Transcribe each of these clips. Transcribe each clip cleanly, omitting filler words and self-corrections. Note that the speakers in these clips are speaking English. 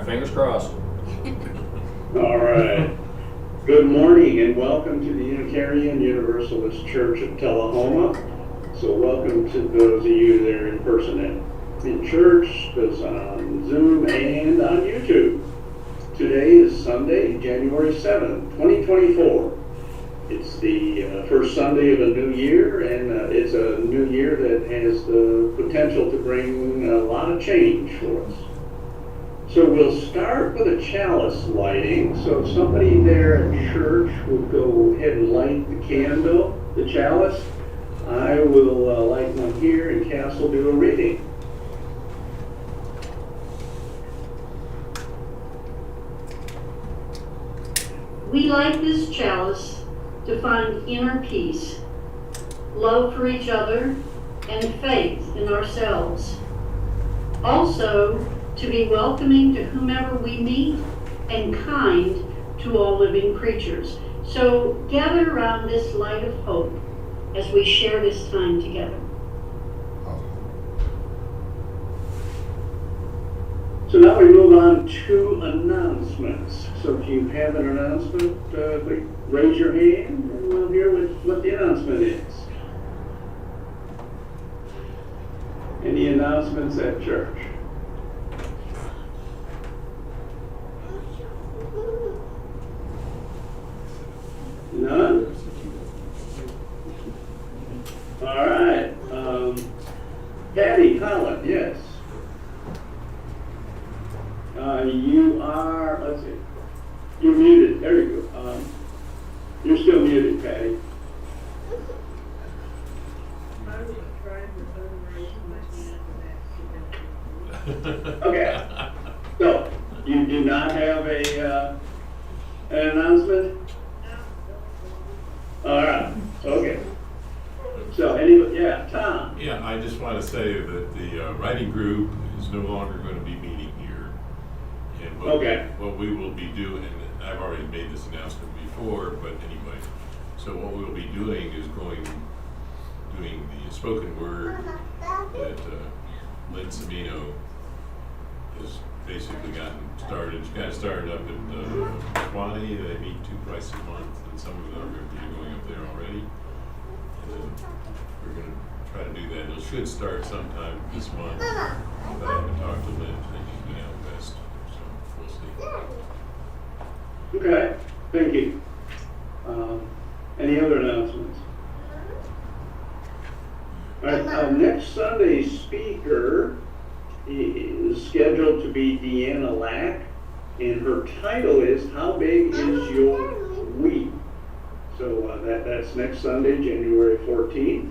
fingers crossed. All right. Good morning and welcome to the Unitarian Universalist Church of Tullahoma. So welcome to those of you that are in person in church, those on Zoom and on YouTube. Today is Sunday, January 7th, 2024. It's the first Sunday of a new year, and it's a new year that has the potential to bring a lot of change for us. So we'll start with a chalice lighting. So if somebody there at church would go ahead and light the candle, the chalice, I will light one here, and Cass will do a reading. We light this chalice to find inner peace, love for each other, and faith in ourselves. Also, to be welcoming to whomever we meet and kind to all living creatures. So gather around this light of hope as we share this time together. So now we move on to announcements. So if you have an announcement, raise your hand and we'll hear what the announcement is. Any announcements at church? None? All right. Patty Collin, yes. You are, let's see, you're muted. There you go. You're still muted, Patty. Okay. So, you do not have an announcement? All right. Okay. So, anybody, yeah, Tom. Yeah, I just want to say that the writing group is no longer going to be meeting here. And what we will be doing, and I've already made this announcement before, but anyway, so what we'll be doing is doing the spoken word that Lynn Sabino has basically gotten started. She got started up at Swanee. They meet twice a month, and some of them are going to be going up there already. And we're going to try to do that. It should start sometime this month, but I haven't talked to Lynn. I think she's been out west, so we'll see. Okay, thank you. Any other announcements? All right, our next Sunday's speaker is scheduled to be Deanna Lack, and her title is How Big Is Your We? So that's next Sunday, January 14th.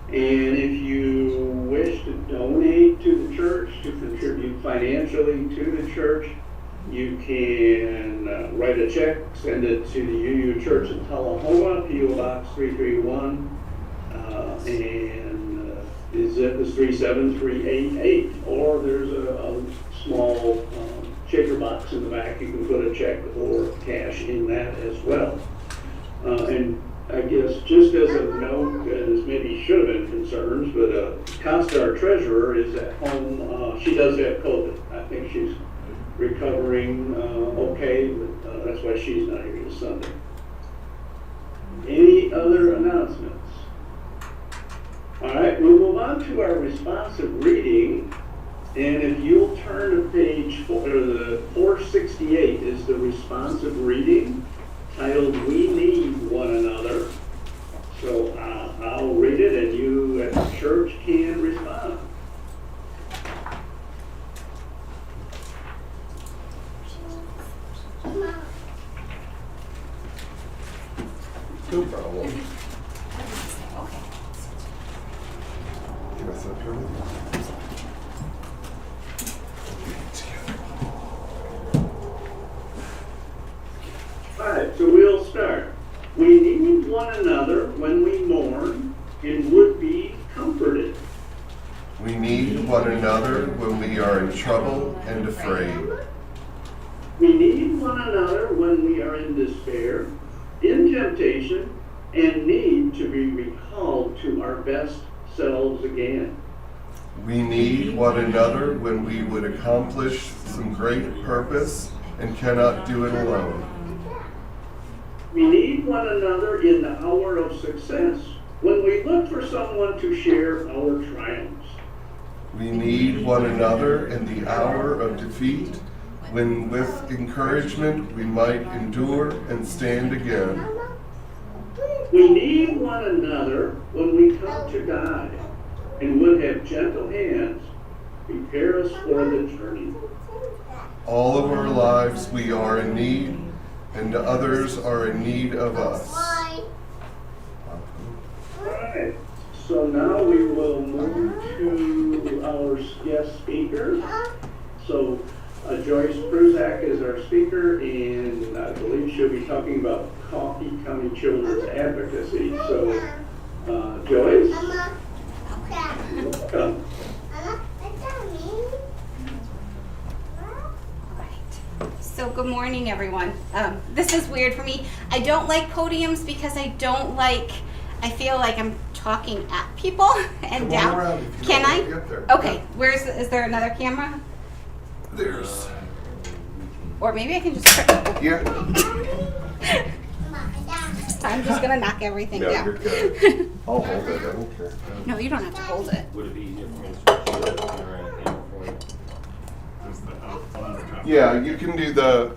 And if you wish to donate to the church, to contribute financially to the church, you can write a check, send it to the UU Church in Tullahoma, P.O. Box 331, and the zip is 37388. Or there's a small shaker box in the back. You can put a check or cash in that as well. And I guess just as a note, as maybe should have been concerns, but Costa, our treasurer, is at home. She does have COVID. I think she's recovering okay, but that's why she's not here this Sunday. Any other announcements? All right, we'll move on to our responsive reading. And if you'll turn to page 468 is the responsive reading titled We Need One Another. So I'll read it and you at the church can respond. No problem. Can I sit up here with you? Alright, so we'll start. We need one another when we mourn and would be comforted. We need one another when we are in trouble and afraid. We need one another when we are in despair, in temptation, and need to be recalled to our best selves again. We need one another when we would accomplish some great purpose and cannot do it alone. We need one another in the hour of success, when we look for someone to share our triumphs. We need one another in the hour of defeat, when with encouragement we might endure and stand again. We need one another when we come to die, and would have gentle hands prepare us for the journey. All of our lives we are in need, and others are in need of us. Alright, so now we will move to our guest speaker. So Joyce Prusak is our speaker, and I believe she'll be talking about Coffee County Children's Advocacy. So Joyce, welcome. So good morning, everyone. This is weird for me. I don't like podiums because I feel like I'm talking at people and Come on down. around if you Can don't I? want to get there. Okay. Is there another camera? There's. Or maybe I can just. Yeah. I'm just gonna knock everything Yeah, down. you're good. I'll hold it. I don't care. No, you don't have to hold it. Would it be easier for me to switch to the camera and camera for you? Yeah, you can do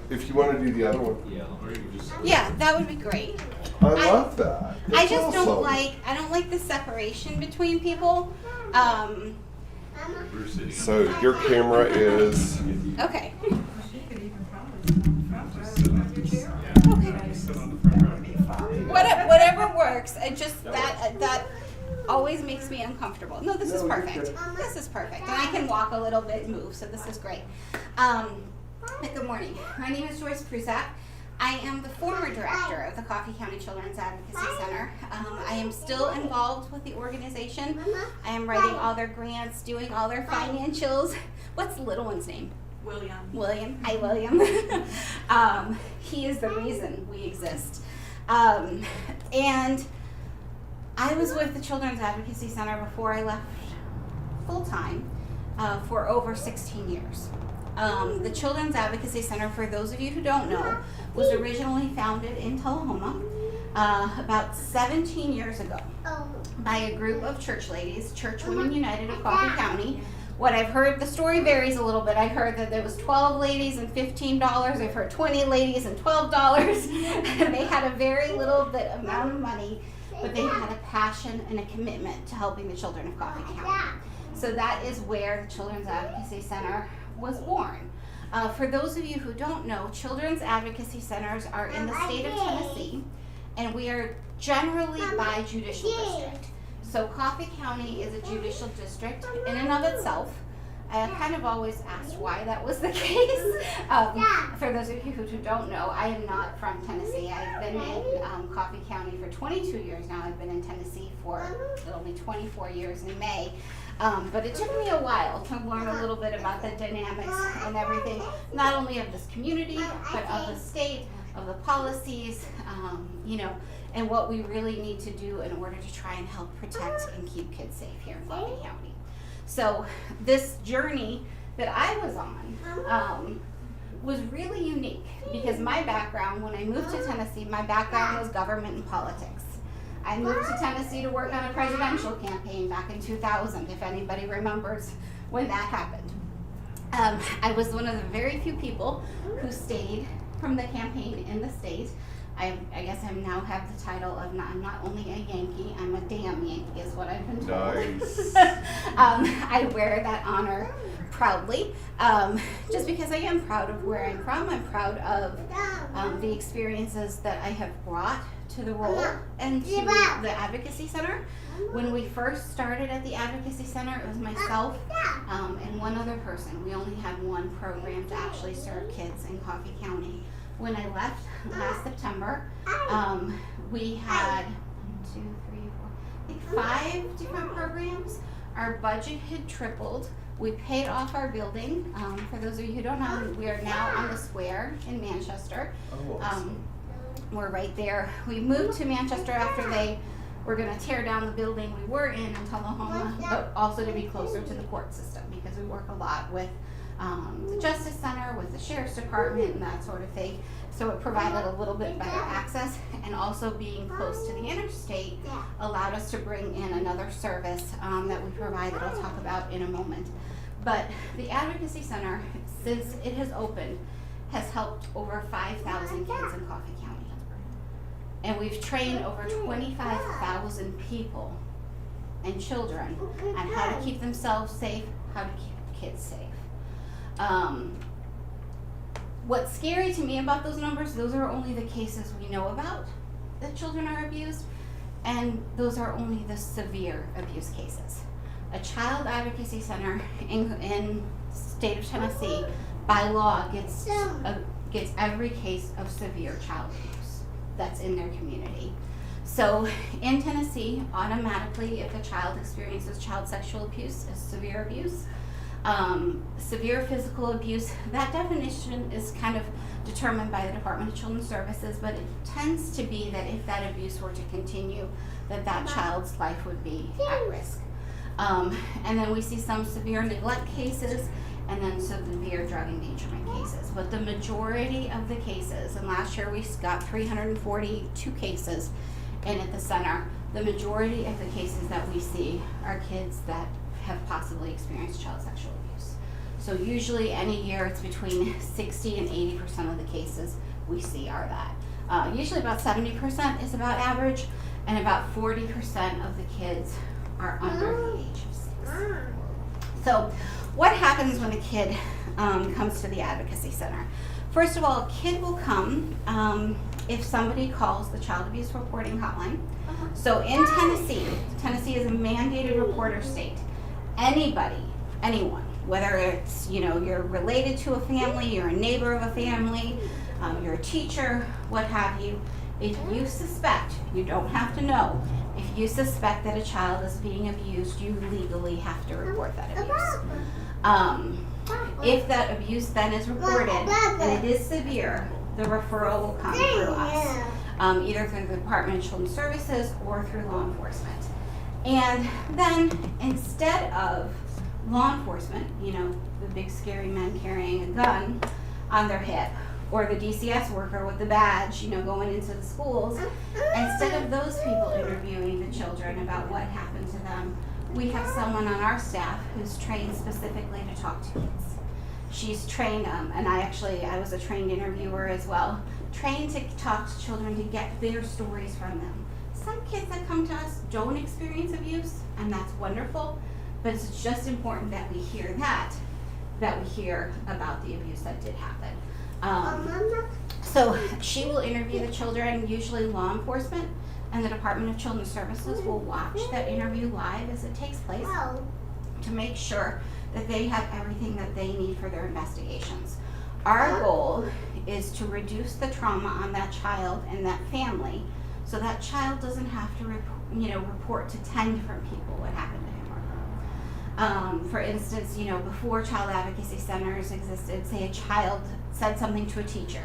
if you want to do the other one. Yeah. Or you can just. Yeah, that would be great. I love that. I It's just don't awesome. I don't like the separation between people. We're sitting. So your camera is. Okay. Whatever works. It just that always makes me uncomfortable. No, this is No, you're perfect. good. This is perfect, and I can walk a little bit and move, so this is great. Good morning. My name is Joyce Prusak. I am the former director of the Coffee County Children's Advocacy Center. I am still involved with the organization. I am writing all their grants, doing all their financials. What's the little one's name? William. Hi, William. He is the reason we exist. And I was with the Children's Advocacy Center before I left full-time for over 16 years. The Children's Advocacy Center, for those of you who don't know, was originally founded in Tullahoma about 17 years ago by a group of church ladies, Church Women United of Coffee County. What I've heard, the story varies a little bit. I heard that there was 12 ladies and $15. I've heard 20 ladies and $12. And they had a very little bit amount of money, but they had a passion and a commitment to helping the children of Coffee County. So that is where the Children's Advocacy Center was born. For those of you who don't know, Children's Advocacy Centers are in the state of Tennessee, and we are generally by judicial district. So Coffee County is a judicial district in and of itself. I kind of always asked why that was the case. For those of you who don't know, I am not from Tennessee. I've been in Coffee County for 22 years now. I've been in Tennessee for it'll be 24 years in May. But it took me a while to learn a little bit about the dynamics and everything, not only of this community, but of the state, of the policies, and what we really need to do in order to try and help protect and keep kids safe here in Coffee County. So this journey that I was on was really unique because my background, when I moved to Tennessee, my background was government and politics. I moved to Tennessee to work on a presidential campaign back in 2000, if anybody remembers when that happened. I was one of the very few people who stayed from the campaign in the state. I guess I now have the title of I'm not only a Yankee, I'm a damn Yankee is what I've been told. Nice. I wear that honor proudly, just because I am proud of where I'm from. I'm proud of the experiences that I have brought to the role and to the Advocacy Center. When we first started at the Advocacy Center, it was myself and one other person. We only had one program to actually serve kids in Coffee County. When I left last September, we had 5 different programs. Our budget had tripled. We paid off our building. For those of you who don't know, we are now on the square in Manchester. Oh, awesome. We're right there. We moved to Manchester after they We're going to tear down the building we were in Tullahoma, but also to be closer to the court system, because we work a lot with the Justice Center, with the Sheriff's Department, and that sort of thing. So it provided a little bit better access, and also being close to the interstate allowed us to bring in another service that we provide that I'll talk about in a moment. But the Advocacy Center, since it has opened, has helped over 5,000 kids in Coffee County. And we've trained over 25,000 people and children on how to keep themselves safe, how to keep kids safe. What's scary to me about those numbers, those are only the cases we know about that children are abused, and those are only the severe abuse cases. A child advocacy center in state of Tennessee, by law, gets every case of severe child abuse that's in their community. So in Tennessee, automatically, if a child experiences child sexual abuse as severe abuse, severe physical abuse, that definition is kind of determined by the Department of Children's Services, but it tends to be that if that abuse were to continue, that child's life would be at risk. And then we see some severe neglect cases, and then severe drug endangerment cases. But the majority of the cases, and last year we got 342 cases in at the center, the majority of the cases that we see are kids that have possibly experienced child sexual abuse. So usually any year it's between 60 and 80% of the cases we see are that. Usually about 70% is about average, and about 40% of the kids are under the age of 6. So what happens when a kid comes to the Advocacy Center? First of all, a kid will come if somebody calls the Child Abuse Reporting Hotline. So in Tennessee is a mandated reporter state. Anybody, anyone, whether it's, you're related to a family, you're a neighbor of a family, you're a teacher, what have you, if you suspect, you don't have to know, if you suspect that a child is being abused, you legally have to report that abuse. If that abuse then is reported and it is severe, the referral will come through us, either through the Department of Children's Services or through law enforcement. And then instead of law enforcement, the big scary men carrying a gun on their hip, or the DCS worker with the badge, going into the schools, instead of those people interviewing the children about what happened to them, we have someone on our staff who's trained specifically to talk to kids. She's trained, and I was a trained interviewer as well, trained to talk to children to get their stories from them. Some kids that come to us don't experience abuse, and that's wonderful, but it's just important that we hear that we hear about the abuse that did happen. So she will interview the children, usually law enforcement, and the Department of Children's Services will watch that interview live as it takes place to make sure that they have everything that they need for their investigations. Our goal is to reduce the trauma on that child and that family, so that child doesn't have to report to 10 different people what happened to him or her. For instance, before child advocacy centers existed, say a child said something to a teacher.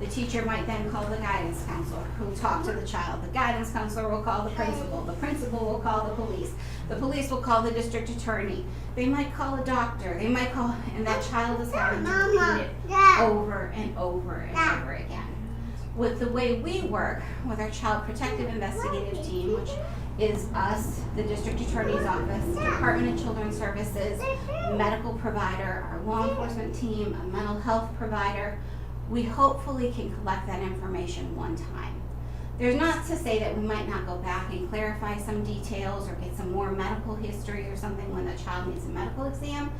The teacher might then call the guidance counselor who will talk to the child. The guidance counselor will call the principal. The principal will call the police. The police will call the district attorney. They might call a doctor. They might call, and that child is having to repeat it over and over and over again. With the way we work with our Child Protective Investigative Team, which is us, the District Attorney's Office, Department of Children's Services, medical provider, our law enforcement team, a mental health provider, we hopefully can collect that information one time. There's not to say that we might not go back and clarify some details or get some more medical history or something when the child needs a medical exam,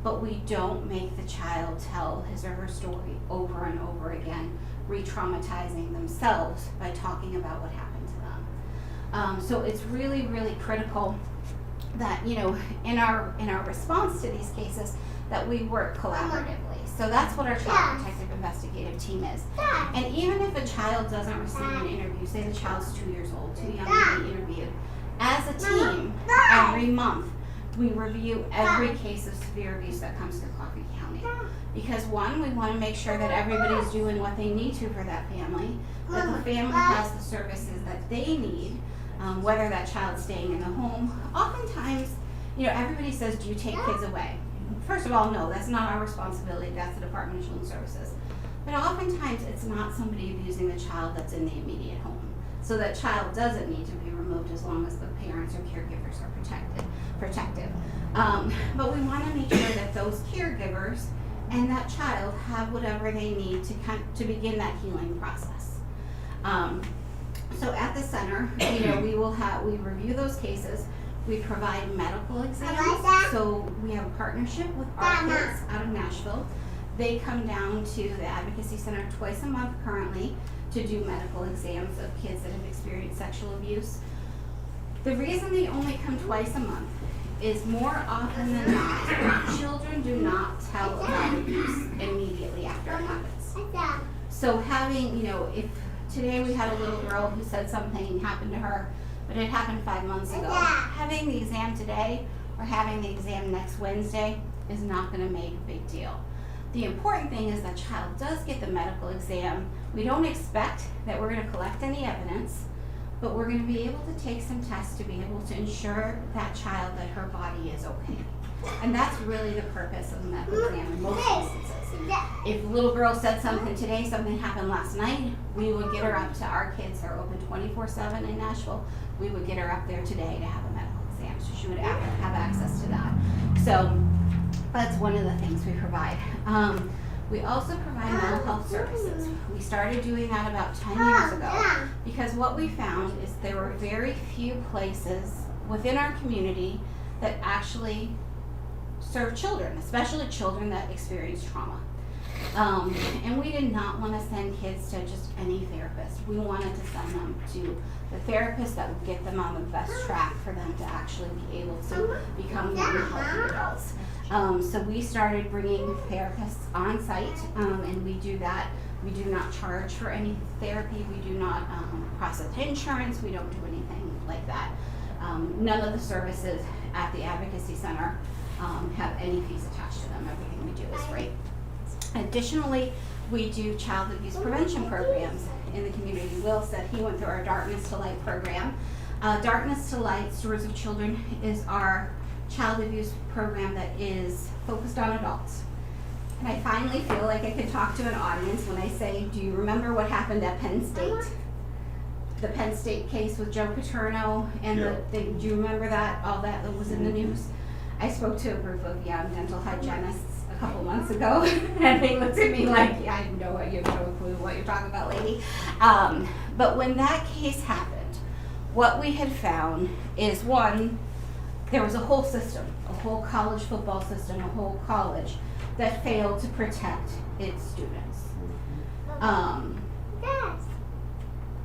but we don't make the child tell his or her story over and over again, re-traumatizing themselves by talking about what happened to them. So it's really, really critical that, in our response to these cases, that we work collaboratively. So that's what our Child Protective Investigative Team is. And even if a child doesn't receive an interview, say the child's 2 years old, too young to be interviewed, as a team, every month, we review every case of severe abuse that comes through Coffee County. Because one, we want to make sure that everybody's doing what they need to for that family, that the family has the services that they need, whether that child's staying in the home. Oftentimes, everybody says, do you take kids away? First of all, no, that's not our responsibility, that's the Department of Children's Services. But oftentimes, it's not somebody abusing the child that's in the immediate home. So that child doesn't need to be removed as long as the parents or caregivers are protective. But we want to make sure that those caregivers and that child have whatever they need to begin that healing process. So at the center, we review those cases. We provide medical exams. So we have a partnership with our kids out of Nashville. They come down to the Advocacy Center twice a month currently to do medical exams of kids that have experienced sexual abuse. The reason they only come twice a month is more often than not, children do not tell about abuse immediately after it happens. So having, if today we had a little girl who said something happened to her, but it happened 5 months ago, having the exam today or having the exam next Wednesday is not going to make a big deal. The important thing is that child does get the medical exam. We don't expect that we're going to collect any evidence, but we're going to be able to take some tests to be able to ensure that child that her body is okay. And that's really the purpose of the medical exam in most instances. If a little girl said something today, something happened last night, we would get her up to, our kids are open 24/7 in Nashville, we would get her up there today to have a medical exam, so she would have access to that. So that's one of the things we provide. We also provide mental health services. We started doing that about 10 years ago because what we found is there were very few places within our community that actually serve children, especially children that experience trauma. And we did not want to send kids to just any therapist. We wanted to send them to the therapist that would get them on the best track for them to actually be able to become young, healthy adults. So we started bringing therapists on site, and we do that. We do not charge for any therapy. We do not process insurance. We don't do anything like that. None of the services at the Advocacy Center have any fees attached to them. Everything we do is free. Additionally, we do child abuse prevention programs in the community. Will said he went through our Darkness to Light program. Darkness to Light, Stewards of Children, is our child abuse program that is focused on adults. And I finally feel like I can talk to an audience when I say, do you remember what happened at Penn State? The Penn State case with Joe Paterno and do you remember that? All that was in the news. I spoke to a group of young dental hygienists a couple months ago, and they looked at me like, yeah, I know what you have no clue what you're talking about, lady. But when that case happened, what we had found is, one, there was a whole system, a whole college football system, a whole college that failed to protect its students.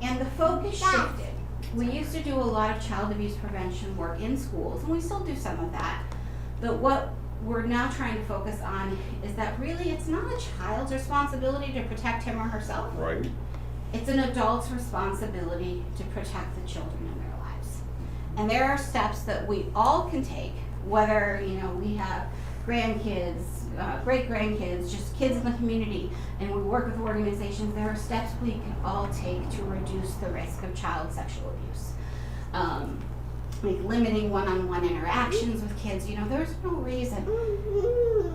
And the focus shifted. We used to do a lot of child abuse prevention work in schools, and we still do some of that. But what we're now trying to focus on is that really it's not a child's responsibility to protect him or herself. Right. It's an adult's responsibility to protect the children in their lives. And there are steps that we all can take, whether we have grandkids, great-grandkids, just kids in the community, and we work with organizations. There are steps we can all take to reduce the risk of child sexual abuse. Like limiting one-on-one interactions with kids. There's no reason,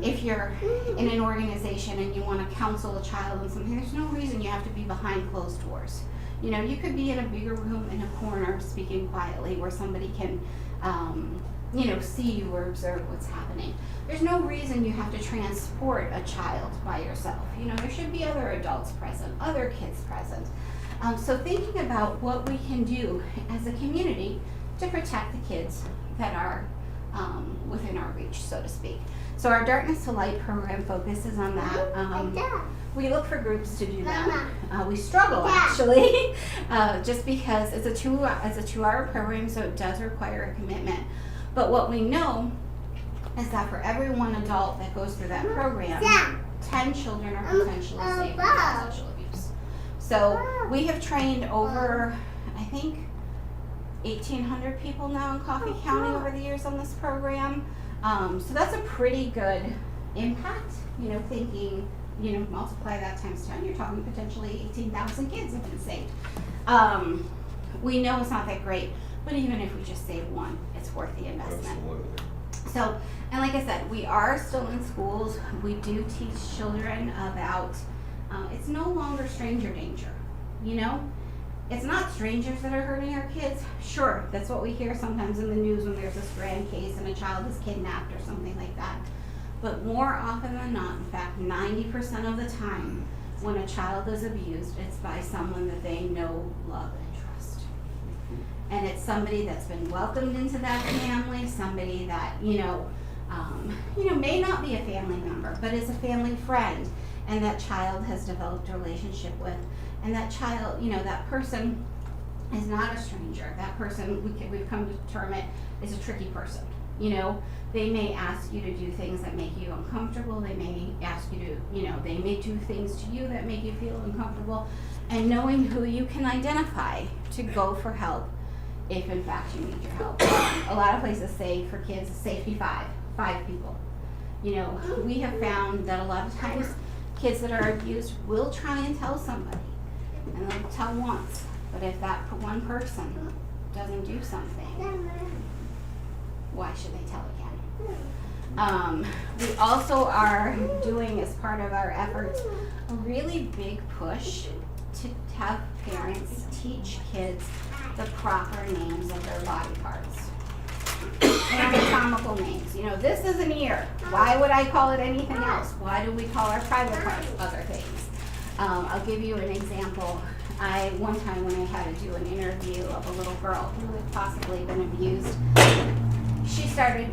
if you're in an organization and you want to counsel a child on something, there's no reason you have to be behind closed doors. You could be in a bigger room in a corner speaking quietly where somebody can see you or observe what's happening. There's no reason you have to transport a child by yourself. There should be other adults present, other kids present. So thinking about what we can do as a community to protect the kids that are within our reach, so to speak. So our Darkness to Light program focuses on that. We look for groups to do that. We struggle actually, just because it's a 2-hour program, so it does require a commitment. But what we know is that for every one adult that goes through that program, 10 children are potentially saved from child sexual abuse. So we have trained over, I think, 1,800 people now in Coffee County over the years on this program. So that's a pretty good impact. Thinking, multiply that times 10, you're talking potentially 18,000 kids have been saved. we know it's not that great, but even if we just save one, it's worth the investment. Absolutely. So, and like I said, we are still in schools. We do teach children about, it's no longer stranger danger, you know? It's not strangers that are hurting our kids. Sure, that's what we hear sometimes in the news when there's this grand case and a child is kidnapped or something like that. But more often than not, in fact, 90% of the time, when a child is abused, it's by someone that they know, love, and trust. And it's somebody that's been welcomed into that family, somebody that, may not be a family member, but is a family friend, and that child has developed a relationship with. And that child, that person is not a stranger. That person, we've come to term it, is a tricky person. They may ask you to do things that make you uncomfortable. They may ask you to, they may do things to you that make you feel uncomfortable. And knowing who you can identify to go for help if in fact you need your help. A lot of places say for kids, safety five people. We have found that a lot of times kids that are abused will try and tell somebody. And they'll tell once, but if that one person doesn't do something, why should they tell again? We also are doing, as part of our efforts, a really big push to have parents teach kids the proper names of their body parts. Anatomical names. This is an ear. Why would I call it anything else? Why do we call our private parts other things? I'll give you an example. One time when I had to do an interview of a little girl who had possibly been abused,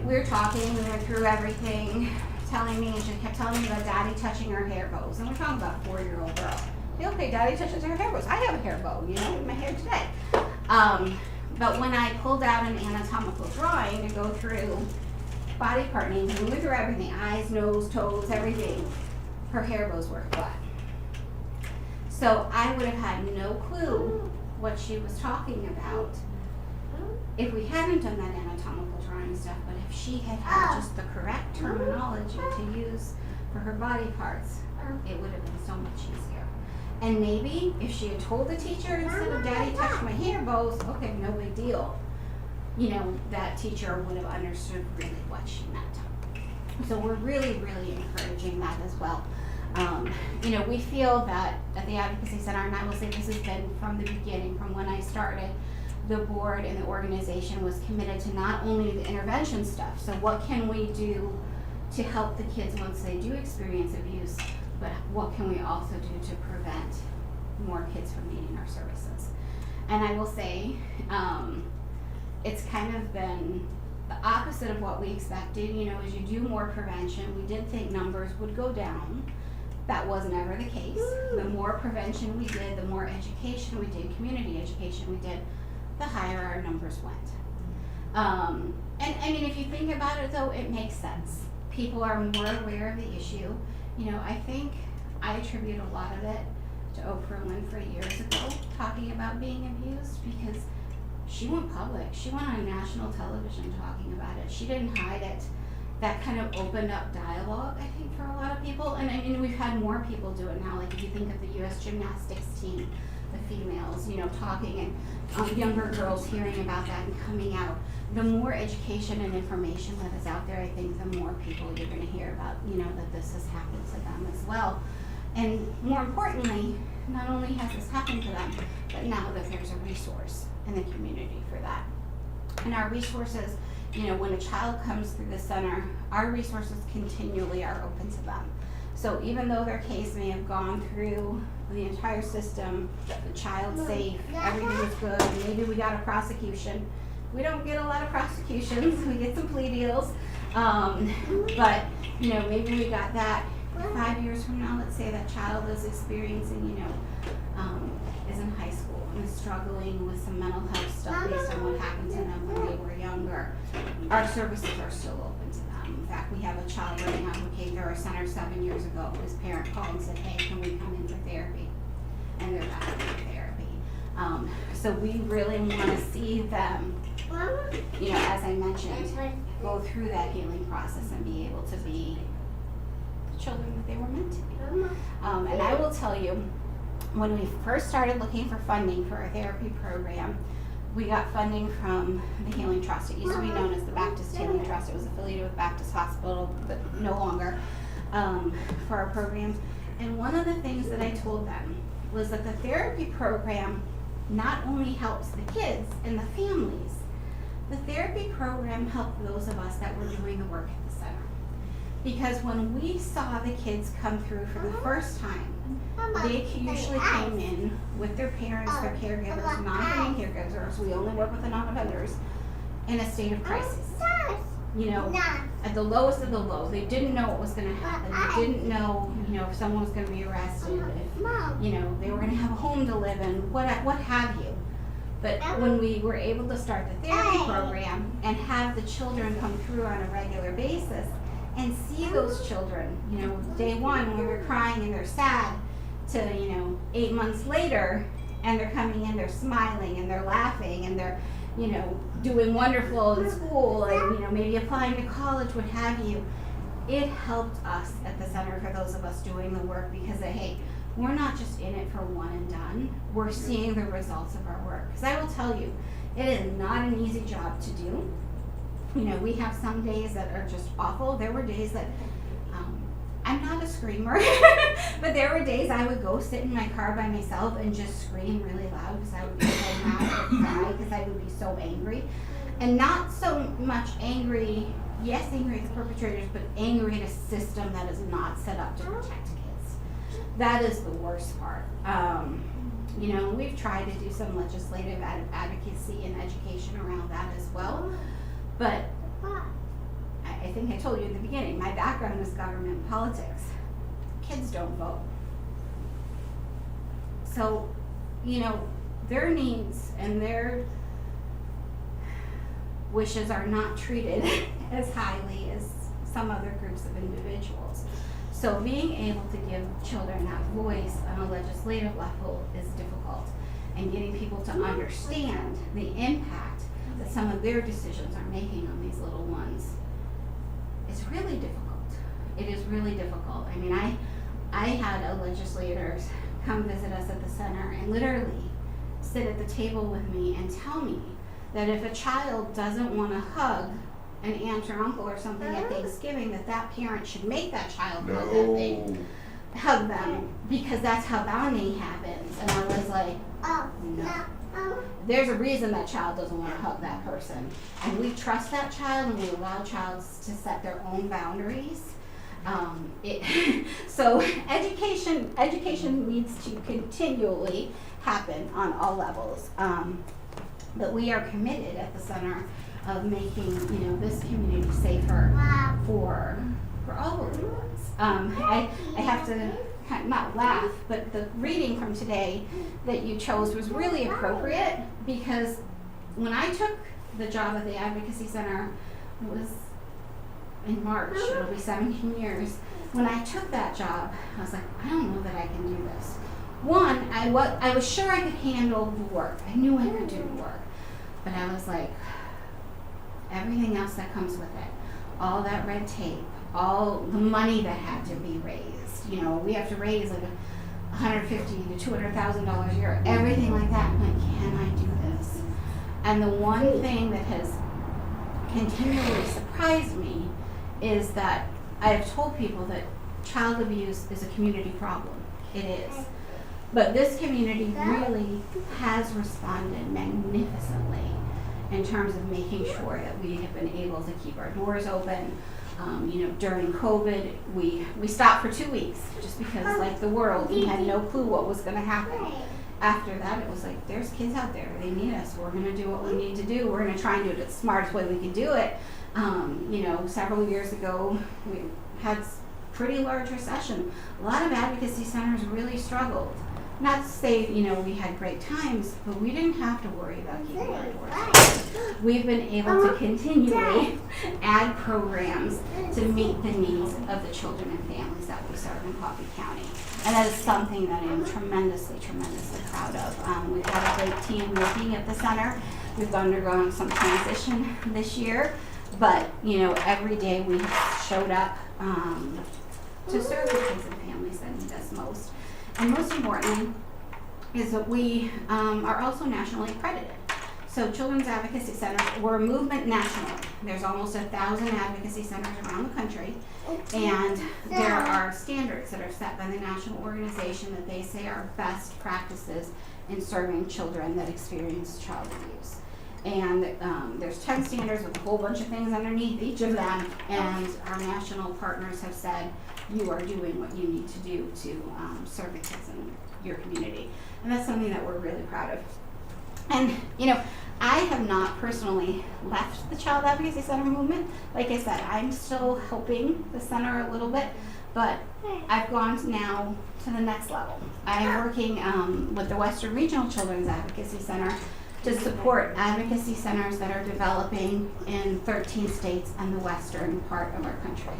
we were talking, we went through everything, she kept telling me about daddy touching her hair bows. And we're talking about a 4-year-old girl. Okay, daddy touches her hair bows. I have a hair bow, in my hair today. But when I pulled out an anatomical drawing to go through body part names, we went through everything, eyes, nose, toes, everything, her hair bows were flat. So I would have had no clue what she was talking about if we hadn't done that anatomical drawing stuff, but if she had had just the correct terminology to use for her body parts, it would have been so much easier. And maybe if she had told the teacher instead of daddy touched my hair bows, okay, no big deal. That teacher would have understood really what she meant. So we're really, really encouraging that as well. We feel that at the Advocacy Center, and I will say this has been from the beginning, from when I started, the board and the organization was committed to not only the intervention stuff, so what can we do to help the kids once they do experience abuse, but what can we also do to prevent more kids from needing our services. And I will say, it's kind of been the opposite of what we expected. As you do more prevention, we did think numbers would go down. That was never the case. The more prevention we did, the more education we did, community education we did, the higher our numbers went. And I mean, if you think about it though, it makes sense. People are more aware of the issue. I think I attribute a lot of it to Oprah Winfrey years ago talking about being abused, because she went public. She went on national television talking about it. She didn't hide it. That kind of opened up dialogue, I think, for a lot of people. And I mean, we've had more people do it now. Like if you think of the U.S. gymnastics team, the females, talking, and younger girls hearing about that and coming out. The more education and information that is out there, I think the more people you're going to hear about, that this has happened to them as well. And more importantly, not only has this happened to them, but now that there's a resource in the community for that. And our resources, when a child comes through the center, our resources continually are open to them. So even though their case may have gone through the entire system, the child's safe, everything is good, maybe we got a prosecution. We don't get a lot of prosecutions, we get some plea deals, but maybe we got that. 5 years from now, let's say that child is experiencing, is in high school and is struggling with some mental health stuff based on what happened to them when they were younger. Our services are still open to them. In fact, we have a child right now who came to our center 7 years ago. His parent called and said, hey, can we come in for therapy? And they're back in therapy. So we really want to see them, as I mentioned, go through that healing process and be able to be the children that they were meant to be. And I will tell you, when we first started looking for funding for our therapy program, we got funding from the Healing Trust. It used to be known as the Baptist Healing Trust. It was affiliated with Baptist Hospital, but no longer, for our programs. And one of the things that I told them was that the therapy program not only helps the kids and the families, the therapy program helped those of us that were doing the work at the center. Because when we saw the kids come through for the first time, they usually came in with their parents, their caregivers, non-offending caregivers. We only work with the non-offenders in a state of crisis. You know, at the lowest of the low. They didn't know what was going to happen. They didn't know, you know, if someone was going to be arrested, if, you know, they were going to have a home to live in, what have you. But when we were able to start the therapy program and have the children come through on a regular basis and see those children, you know, day one when they're crying and they're sad to, you know, 8 months later, and they're coming in, they're smiling and they're laughing and they're, you know, doing wonderful in school and, you know, maybe applying to college, what have you. It helped us at the center for those of us doing the work because, hey, we're not just in it for one and done. We're seeing the results of our work. Because I will tell you, it is not an easy job to do. You know, we have some days that are just awful. There were days that, I'm not a screamer, but there were days I would go sit in my car by myself and just scream really loud because I would be so mad or cry because I would be so angry. And not so much angry, yes, angry at the perpetrators, but angry at a system that is not set up to protect kids. That is the worst part. You know, we've tried to do some legislative advocacy and education around that as well. But I think I told you in the beginning, my background is government politics. Kids don't vote. So, you know, their needs and their wishes are not treated as highly as some other groups of individuals. So being able to give children that voice on a legislative level is difficult. And getting people to understand the impact that some of their decisions are making on these little ones is really difficult. It is really difficult. I mean, I had legislators come visit us at the center and literally sit at the table with me and tell me that if a child doesn't want to hug an aunt or uncle or something at Thanksgiving, that parent should make that child hug them because that's how bonding happens. And I was like, no. There's a reason that child doesn't want to hug that person. And we trust that child and we allow child to set their own boundaries. So education needs to continually happen on all levels. But we are committed at the center of making, you know, this community safer for all the little ones. I have to not laugh, but the reading from today that you chose was really appropriate because when I took the job at the Advocacy Center, it was in March, it'll be 17 years. When I took that job, I was like, I don't know that I can do this. One, I was sure I could handle the work. I knew I could do the work. But I was like, everything else that comes with it, all that red tape, all the money that had to be raised. You know, we have to raise like $150,000 to $200,000 a year, everything like that. I'm like, can I do this? And the one thing that has continually surprised me is that I've told people that child abuse is a community problem. It is. But this community really has responded magnificently in terms of making sure that we have been able to keep our doors open. You know, during COVID, we stopped for 2 weeks just because, like the world, we had no clue what was going to happen. After that, it was like, there's kids out there. They need us. We're going to do what we need to do. We're going to try and do it the smartest way we can do it. You know, several years ago, we had pretty large recession. A lot of advocacy centers really struggled. Not to say, you know, we had great times, but we didn't have to worry about keeping our doors open. We've been able to continually add programs to meet the needs of the children and families that we serve in Coffee County. And that is something that I'm tremendously, tremendously proud of. We've had a great team working at the center. We've undergone some transition this year, but, you know, every day we showed up to serve the kids and families that need us most. And most importantly, is that we are also nationally accredited. So Children's Advocacy Centers, we're a movement nationally. There's almost 1,000 advocacy centers around the country, and there are standards that are set by the national organization that they say are best practices in serving children that experience child abuse. And there's 10 standards with a whole bunch of things underneath each of them, and our national partners have said, you are doing what you need to do to serve the kids in your community. And that's something that we're really proud of. And, you know, I have not personally left the Child Advocacy Center movement. Like I said, I'm still helping the center a little bit, but I've gone now to the next level. I'm working with the Western Regional Children's Advocacy Center to support advocacy centers that are developing in 13 states and the western part of our country.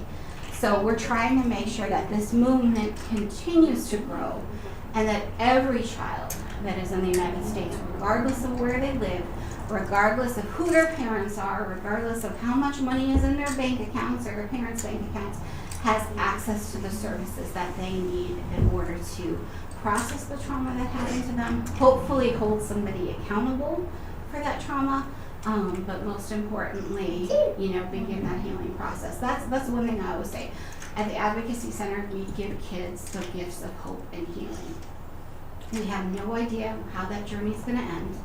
So we're trying to make sure that this movement continues to grow and that every child that is in the United States, regardless of where they live, regardless of who their parents are, regardless of how much money is in their bank accounts or their parents' bank accounts, has access to the services that they need in order to process the trauma that happened to them, hopefully hold somebody accountable for that trauma, but most importantly, you know, begin that healing process. That's one thing I always say. At the Advocacy Center, we give kids the gifts of hope and healing. We have no idea how that journey is going to end,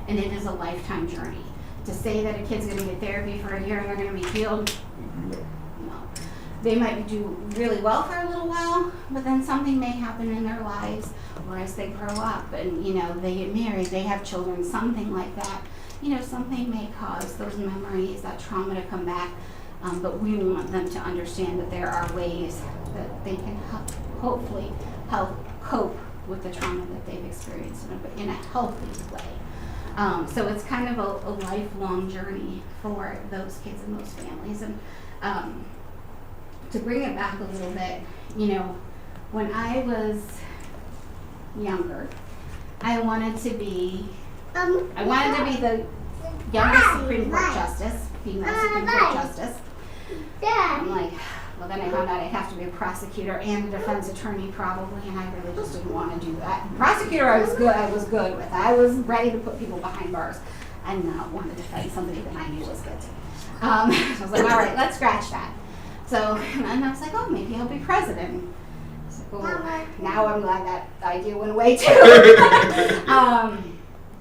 and it is a lifetime journey. To say that a kid's going to get therapy for a year and they're going to be healed, no. They might do really well for a little while, but then something may happen in their lives, or as they grow up and, you know, they get married, they have children, something like that. You know, something may cause those memories, that trauma to come back, but we want them to understand that there are ways that they can hopefully help cope with the trauma that they've experienced in a healthy way. So it's kind of a lifelong journey for those kids and those families. And to bring it back a little bit, you know, when I was younger, I wanted to be the youngest Supreme Court Justice, female Supreme Court Justice. I'm like, well, then I found out I'd have to be a prosecutor and a defense attorney probably, and I really just didn't want to do that. Prosecutor, I was good with. I was ready to put people behind bars. I did not want to defend somebody that I knew was guilty. I was like, all right, let's scratch that. So, and then I was like, oh, maybe I'll be president. I was like, oh, now I'm glad that idea went away too.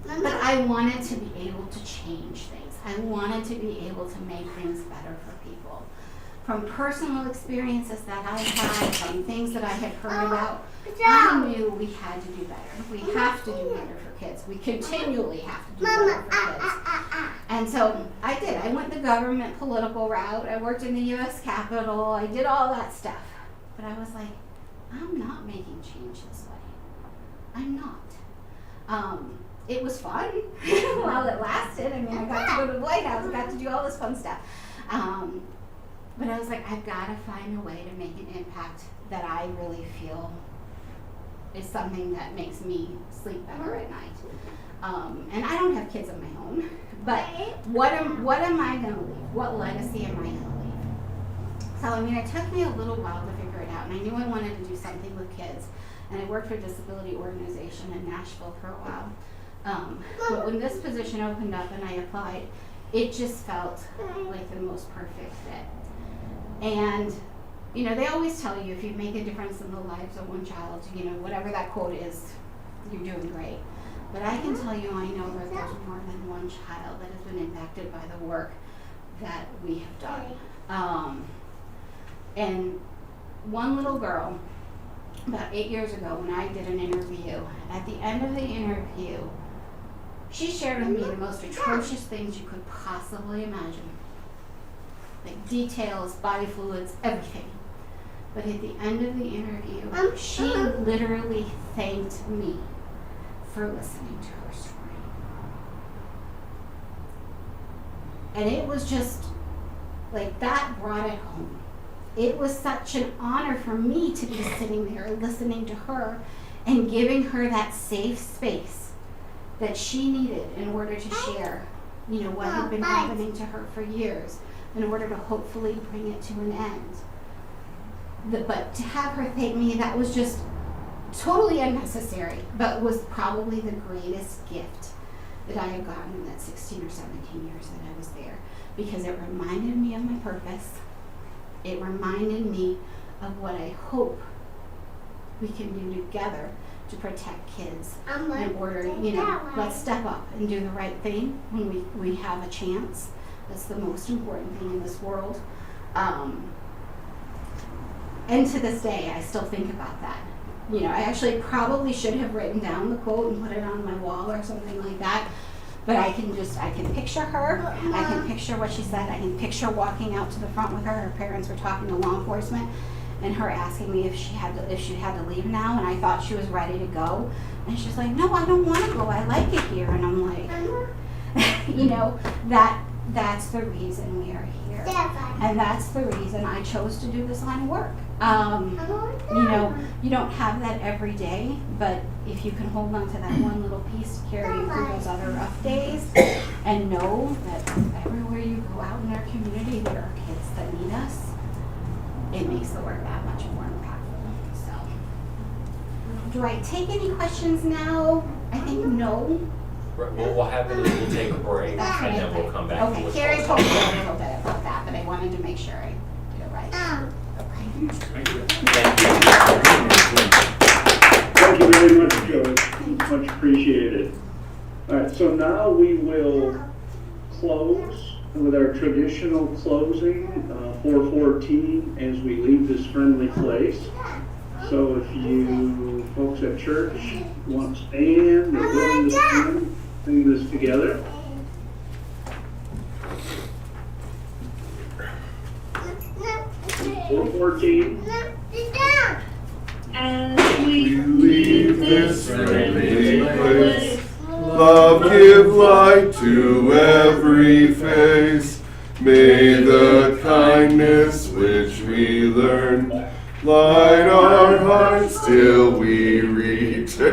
But I wanted to be able to change things. I wanted to be able to make things better for people. From personal experiences that I had, from things that I had heard about, I knew we had to do better. We have to do better for kids. We continually have to do better for kids. And so I did. I went the government political route. I worked in the U.S. Capitol. I did all that stuff. But I was like, I'm not making change this way. I'm not. It was fun while it lasted. I mean, I got to go to the White House. I got to do all this fun stuff. But I was like, I've got to find a way to make an impact that I really feel is something that makes me sleep better at night. And I don't have kids of my own, but what am I going to leave? What legacy am I going to leave? So, I mean, it took me a little while to figure it out, and I knew I wanted to do something with kids. And I worked for a disability organization in Nashville for a while. But when this position opened up and I applied, it just felt like the most perfect fit. And, you know, they always tell you if you make a difference in the lives of one child, you know, whatever that quote is, you're doing great. But I can tell you I know that there's more than one child that has been impacted by the work that we have done. And one little girl, about 8 years ago when I did an interview, at the end of the interview, she shared with me the most atrocious things you could possibly imagine. Like details, body fluids, everything. But at the end of the interview, she literally thanked me for listening to her story. And it was just, like, that brought it home. It was such an honor for me to be sitting there listening to her and giving her that safe space that she needed in order to share, you know, what had been happening to her for years, in order to hopefully bring it to an end. But to have her thank me, that was just totally unnecessary, but was probably the greatest gift that I have gotten in that 16 or 17 years that I was there, because it reminded me of my purpose. It reminded me of what I hope we can do together to protect kids in order, let's step up and do the right thing when we have a chance. That's the most important thing in this world. And to this day, I still think about that. I actually probably should have written down the quote and put it on my wall or something like that. But I can picture her. I can picture what she said. I can picture walking out to the front with her. Her parents were talking to law enforcement, and her asking me if she had to leave now. And I thought she was ready to go. And she's like, "No, I don't want to go. I like it here." And I'm like, that's the reason we are here, and that's the reason I chose to do this line of work. You don't have that every day, but if you can hold on to that one little piece to carry you through those other rough days, and know that everywhere you go out in our community there are kids that need us, it makes the work that much more impactful. So, do I take any questions now? I think no. We'll have it, we'll take a break, That's and then we'll come back. Okay, to Carrie what's told me going on. a little bit about that, but I wanted to make sure I did it right. Okay. Thank you. Thank you very much, Joyce. Much appreciated. All right, so now we will close with our traditional closing, 4:14, as we leave this friendly place. So if you folks at church want to stand or willing to stand, sing this together. Four 14. As we Leave this friendly place, love give light to every face. May the kindness which we learn light our hearts till we return.